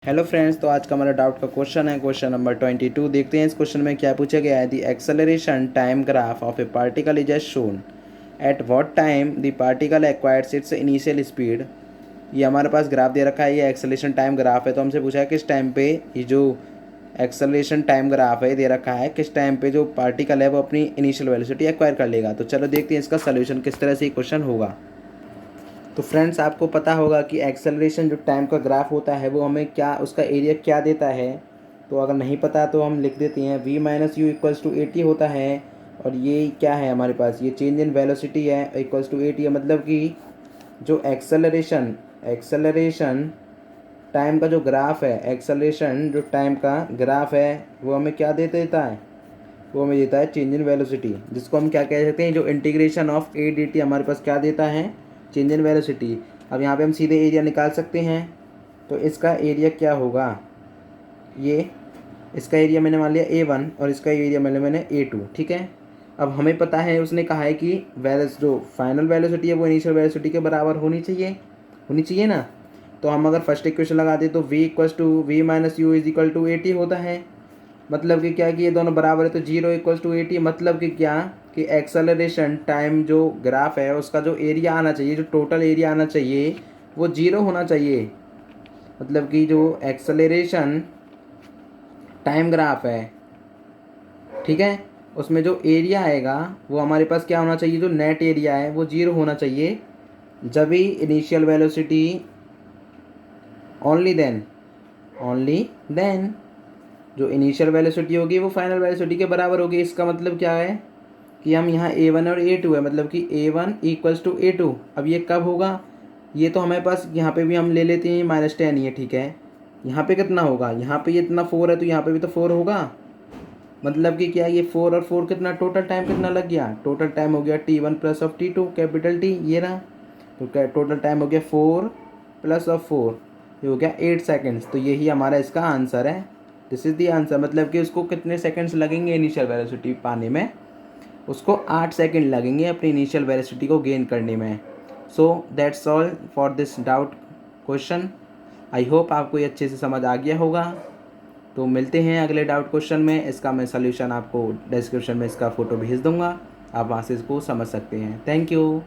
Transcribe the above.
Hello friends, तो आज का हमारा डाउट का क्वेश्चन है क्वेश्चन नंबर 22। देखते हैं इस क्वेश्चन में क्या पूछा गया है। The acceleration time graph of a particle is as shown. At what time the particle acquires its initial speed. ये हमारे पास ग्राफ दे रखा है, ये एक्सेलरेशन टाइम ग्राफ है। तो हमसे पूछा है किस टाइम पे ये जो एक्सेलरेशन टाइम ग्राफ है दे रखा है, किस टाइम पे जो पार्टिकल है वो अपनी इनिशियल वेलोसिटी एक्वायर कर लेगा। तो चलो देखते हैं इसका सोल्यूशन किस तरह से ये क्वेश्चन होगा। तो फ्रेंड्स, आपको पता होगा कि एक्सेलरेशन जो टाइम का ग्राफ होता है वो हमें क्या, उसका एरिया क्या देता है। तो अगर नहीं पता तो हम लिख देते हैं v minus u equals to 80 होता है। और ये क्या है हमारे पास, ये चेंज इन वेलोसिटी है, इक्वल्स टू 80 है। मतलब कि जो एक्सेलरेशन टाइम का जो ग्राफ है, एक्सेलरेशन जो टाइम का ग्राफ है वो हमें क्या दे देता है, वो हमें देता है चेंज इन वेलोसिटी, जिसको हम क्या कह सकते हैं, जो integration of A D T हमारे पास क्या देता है, चेंज इन वेलोसिटी। अब यहाँ पे हम सीधे एरिया निकाल सकते हैं। तो इसका एरिया क्या होगा, ये इसका एरिया मैंने मान लिया A1 और इसका एरिया मैंने A2। ठीक है। अब हमें पता है, उसने कहा है कि जो फाइनल वेलोसिटी है वो इनिशियल वेलोसिटी के बराबर होनी चाहिए ना। तो हम अगर फर्स्ट इक्वेशन लगाते तो v equals to v minus u is equal to 80 होता है। मतलब कि क्या कि ये दोनों बराबर है, तो 0 इक्वल्स टू 80। मतलब कि क्या कि एक्सेलरेशन टाइम जो ग्राफ है उसका जो एरिया आना चाहिए, जो टोटल एरिया आना चाहिए वो 0 होना चाहिए। मतलब कि जो एक्सेलरेशन टाइम ग्राफ है, ठीक है, उसमें जो एरिया आएगा वो हमारे पास क्या होना चाहिए, जो नेट एरिया है वो 0 होना चाहिए। जब भी इनिशियल वेलोसिटी ओनली देन जो इनिशियल वेलोसिटी होगी वो फाइनल वेलोसिटी के बराबर होगी। इसका मतलब क्या है कि हम यहाँ A1 और A2 है, मतलब कि A1 इक्वल्स टू A2। अब ये कब होगा, ये तो हमारे पास यहाँ पे भी हम ले लेते हैं -10 ही है। ठीक है। यहाँ पे कितना होगा, यहाँ पे ये इतना 4 है तो यहाँ पे भी तो 4 होगा। मतलब कि क्या, ये 4 और 4 कितना, टोटल टाइम कितना लग गया, टोटल टाइम हो गया T1 plus of T2 capital T, ये रहा। तो क्या टोटल टाइम हो गया 4 प्लस ऑफ 4, ये हो गया 8 सेकेंड्स। तो यही हमारा इसका आंसर है। This is the answer. मतलब कि उसको कितने सेकेंड्स लगेंगे इनिशियल वेलोसिटी पाने में, उसको 8 सेकंड लगेंगे अपनी इनिशियल वेलोसिटी को गेन करने में। So that's all for this doubt question. I hope आपको ये अच्छे से समझ आ गया होगा। तो मिलते हैं अगले डाउट क्वेश्चन में। इसका मैं सल्यूशन आपको डिस्क्रिप्शन में इसका फ़ोटो भेज दूँगा, आप वहाँ से इसको समझ सकते हैं। Thank you.